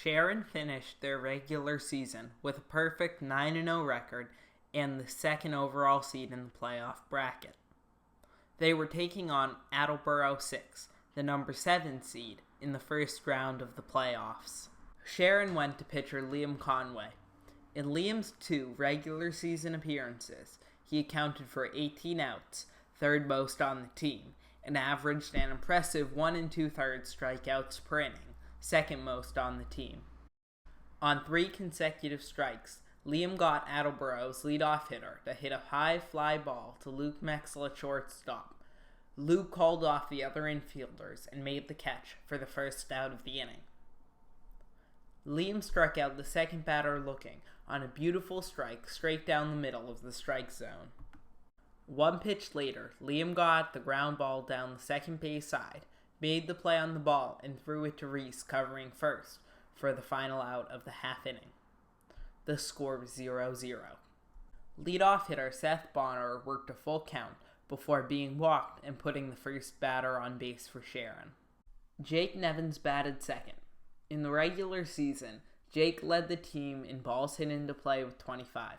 Sharon finished their regular season with a perfect 9-0 record and the second overall seed in the playoff bracket. They were taking on Attleboro 6, the number 7 seed, in the first round of the playoffs. Sharon went to pitcher Liam Conway. In Liam's 2 regular season appearances, he accounted for 18 outs, third most on the team, and averaged an impressive 1 2/3 strikeouts per inning, second most on the team. On 3 consecutive strikes, Liam got Attleboro's leadoff hitter to hit a high fly ball to Luke Mexel at shortstop. Luke called off the other infielders and made the catch for the first out of the inning. Liam struck out the second batter looking on a beautiful strike straight down the middle of the strike zone. 1 pitch later, Liam got the ground ball down the second base side, made the play on the ball, and threw it to Reese covering first for the final out of the half inning. The score was 0-0. Leadoff hitter Seth Bonner worked a full count before being walked and putting the first batter on base for Sharon. Jake Nevins batted second. In the regular season, Jake led the team in balls hit into play with 25.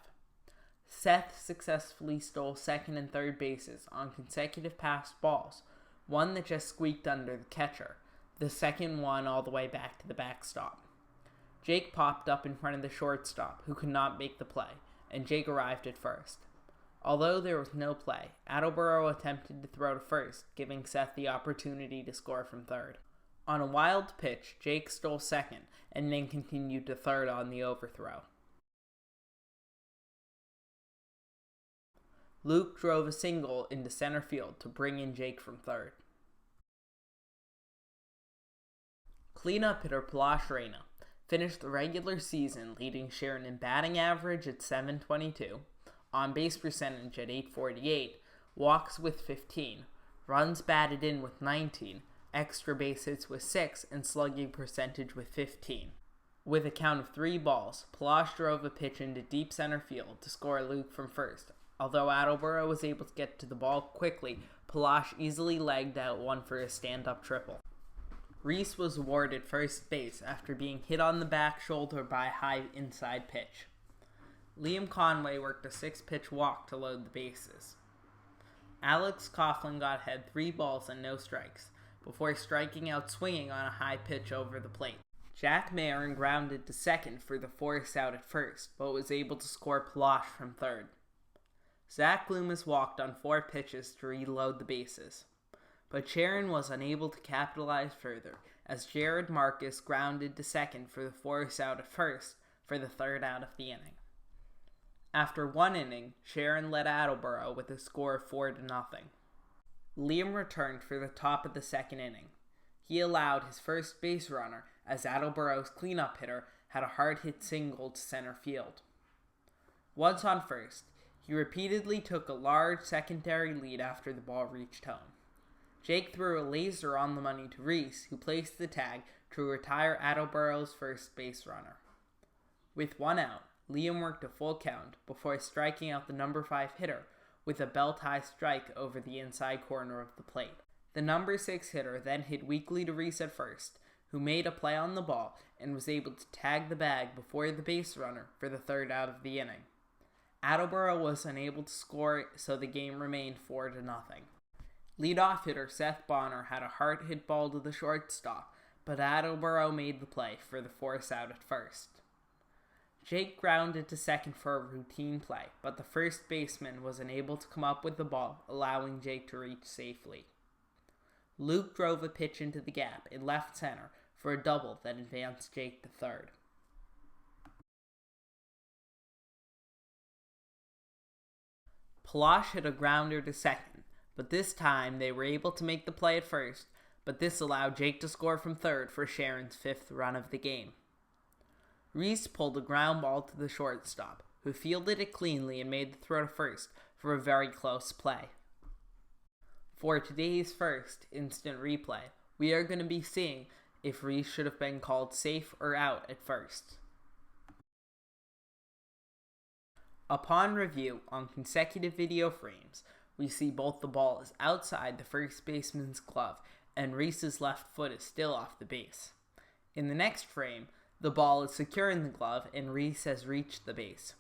Seth successfully stole second and third bases on consecutive passed balls, one that just squeaked under the catcher, the second one all the way back to the backstop. Jake popped up in front of the shortstop, who could not make the play, and Jake arrived at first. Although there was no play, Attleboro attempted to throw to first, giving Seth the opportunity to score from third. On a wild pitch, Jake stole second, and then continued to third on the overthrow. Luke drove a single into center field to bring in Jake from third. Cleanup hitter Palash Reyna finished the regular season leading Sharon in batting average at .722, on-base percentage at .848, walks with 15, runs batted in with 19, extra base hits with 6, and slugging percentage with 15. With a count of 3 balls, Palash drove a pitch into deep center field to score Luke from first. Although Attleboro was able to get to the ball quickly, Palash easily legged out one for a stand-up triple. Reese was awarded first base after being hit on the back shoulder by a high inside pitch. Liam Conway worked a 6-pitch walk to load the bases. Alex Coughlin got ahead 3 balls and no strikes, before striking out swinging on a high pitch over the plate. Jack Marin grounded to second for the force out at first, but was able to score Palash from third. Zach Loomis walked on 4 pitches to reload the bases, but Sharon was unable to capitalize further as Jared Marcus grounded to second for the force out at first for the third out of the inning. After 1 inning, Sharon led Attleboro with a score of 4-0. Liam returned for the top of the second inning. He allowed his first base runner as Attleboro's cleanup hitter had a hard-hit single to center field. Once on first, he repeatedly took a large secondary lead after the ball reached home. Jake threw a laser on the money to Reese, who placed the tag to retire Attleboro's first base runner. With 1 out, Liam worked a full count before striking out the number 5 hitter with a belt-high strike over the inside corner of the plate. The number 6 hitter then hit weakly to Reese at first, who made a play on the ball and was able to tag the bag before the base runner for the third out of the inning. Attleboro was unable to score, so the game remained 4-0. Leadoff hitter Seth Bonner had a hard-hit ball to the shortstop, but Attleboro made the play for the force out at first. Jake grounded to second for a routine play, but the first baseman was unable to come up with the ball, allowing Jake to reach safely. Luke drove a pitch into the gap in left center for a double that advanced Jake to third. Palash hit a grounder to second, but this time they were able to make the play at first, but this allowed Jake to score from third for Sharon's 5th run of the game. Reese pulled a ground ball to the shortstop, who fielded it cleanly and made the throw to first for a very close play. For today's first instant replay, we are going to be seeing if Reese should have been called safe or out at first. Upon review on consecutive video frames, we see both the ball is outside the first baseman's glove and Reese's left foot is still off the base. In the next frame, The ball is secure in the glove and Reese has reached the base.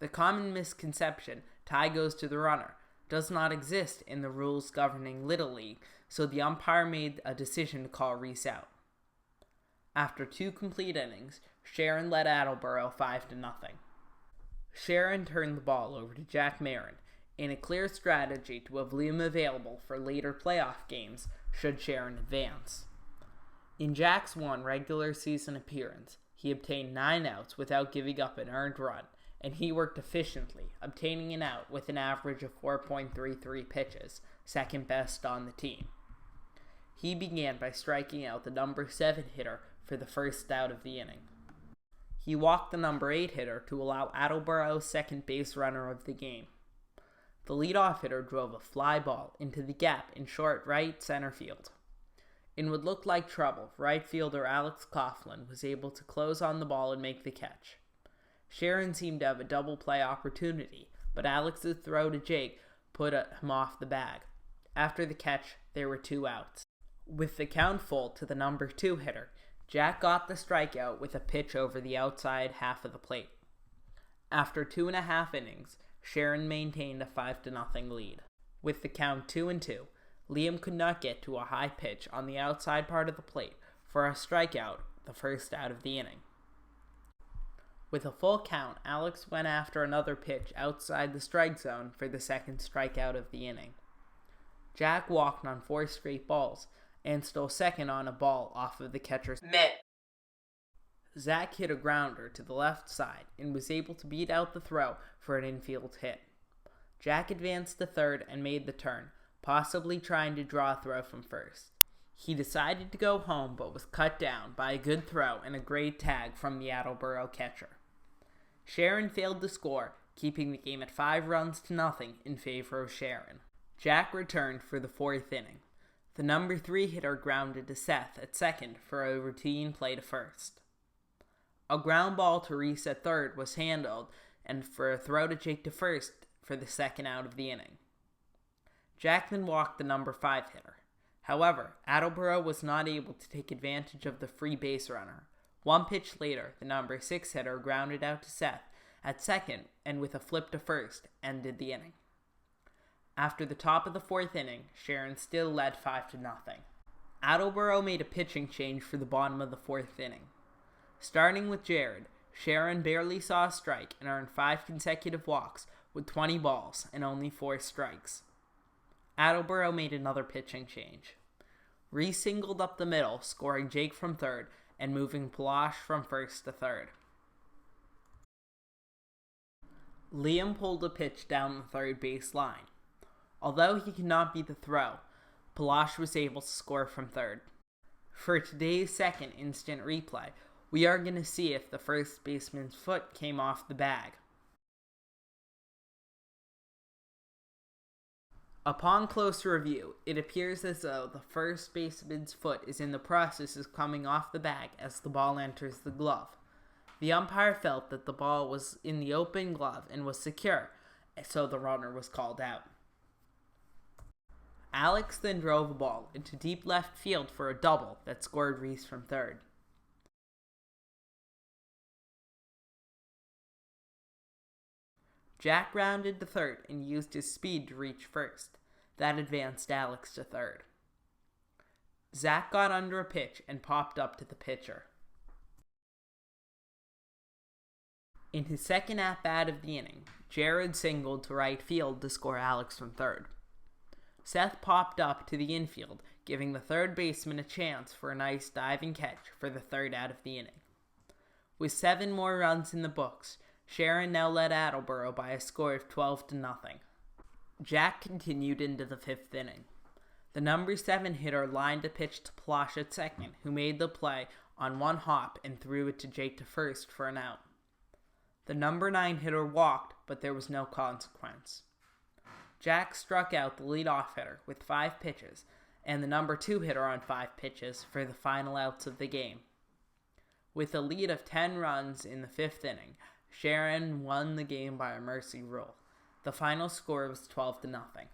The common misconception, tie goes to the runner, does not exist in the rules governing Little League, so the umpire made a decision to call Reese out. After 2 complete innings, Sharon led Attleboro 5-0. Sharon turned the ball over to Jack Marin in a clear strategy to have Liam available for later playoff games should Sharon advance. In Jack's 1 regular season appearance, he obtained 9 outs without giving up an earned run, and he worked efficiently, obtaining an out with an average of 4.33 pitches, second best on the team. He began by striking out the number 7 hitter for the first out of the inning. He walked the number 8 hitter to allow Attleboro's second base runner of the game. The leadoff hitter drove a fly ball into the gap in short right center field. In what looked like trouble, right fielder Alex Coughlin was able to close on the ball and make the catch. Sharon seemed to have a double play opportunity, but Alex's throw to Jake put him off the bag. After the catch, there were 2 outs. With the count full to the number 2 hitter, Jack got the strikeout with a pitch over the outside half of the plate. After 2.5 innings, Sharon maintained a 5-0 lead. With the count 2-2, Liam could not get to a high pitch on the outside part of the plate for a strikeout, the first out of the inning. With a full count, Alex went after another pitch outside the strike zone for the second strikeout of the inning. Jack walked on 4 straight balls and stole second on a ball off of the catcher's mitt. Zach hit a grounder to the left side and was able to beat out the throw for an infield hit. Jack advanced to third and made the turn, possibly trying to draw a throw from first. He decided to go home but was cut down by a good throw and a great tag from the Attleboro catcher. Sharon failed to score, keeping the game at 5-0 in favor of Sharon. Jack returned for the 4th inning. The number 3 hitter grounded to Seth at second for a routine play to first. A ground ball to Reese at third was handled, and for a throw to Jake to first for the second out of the inning. Jack then walked the number 5 hitter. However, Attleboro was not able to take advantage of the free base runner. 1 pitch later, the number 6 hitter grounded out to Seth at second and with a flip to first, ended the inning. After the top of the 4th inning, Sharon still led 5-0. Attleboro made a pitching change for the bottom of the 4th inning. Starting with Jared, Sharon barely saw a strike and earned 5 consecutive walks with 20 balls and only 4 strikes. Attleboro made another pitching change. Reese singled up the middle, scoring Jake from third and moving Palash from first to third. Liam pulled a pitch down the third base line. Although he could not beat the throw, Palash was able to score from third. For today's second instant replay, we are going to see if the first baseman's foot came off the bag. Upon closer review, it appears as though the first baseman's foot is in the process of coming off the bag as the ball enters the glove. The umpire felt that the ball was in the open glove and was secure, so the runner was called out. Alex then drove a ball into deep left field for a double that scored Reese from third. Jack rounded to third and used his speed to reach first. That advanced Alex to third. Zach got under a pitch and popped up to the pitcher. In his second at-bat of the inning, Jared singled to right field to score Alex from third. Seth popped up to the infield, giving the third baseman a chance for a nice diving catch for the third out of the inning. With 7 more runs in the books, Sharon now led Attleboro by a score of 12-0. Jack continued into the 5th inning. The number 7 hitter lined a pitch to Palash at second, who made the play on 1 hop and threw it to Jake to first for an out. The number 9 hitter walked, but there was no consequence. Jack struck out the leadoff hitter with 5 pitches, and the number 2 hitter on 5 pitches for the final outs of the game. With a lead of 10 runs in the 5th inning, Sharon won the game by a mercy rule. The final score was 12-0.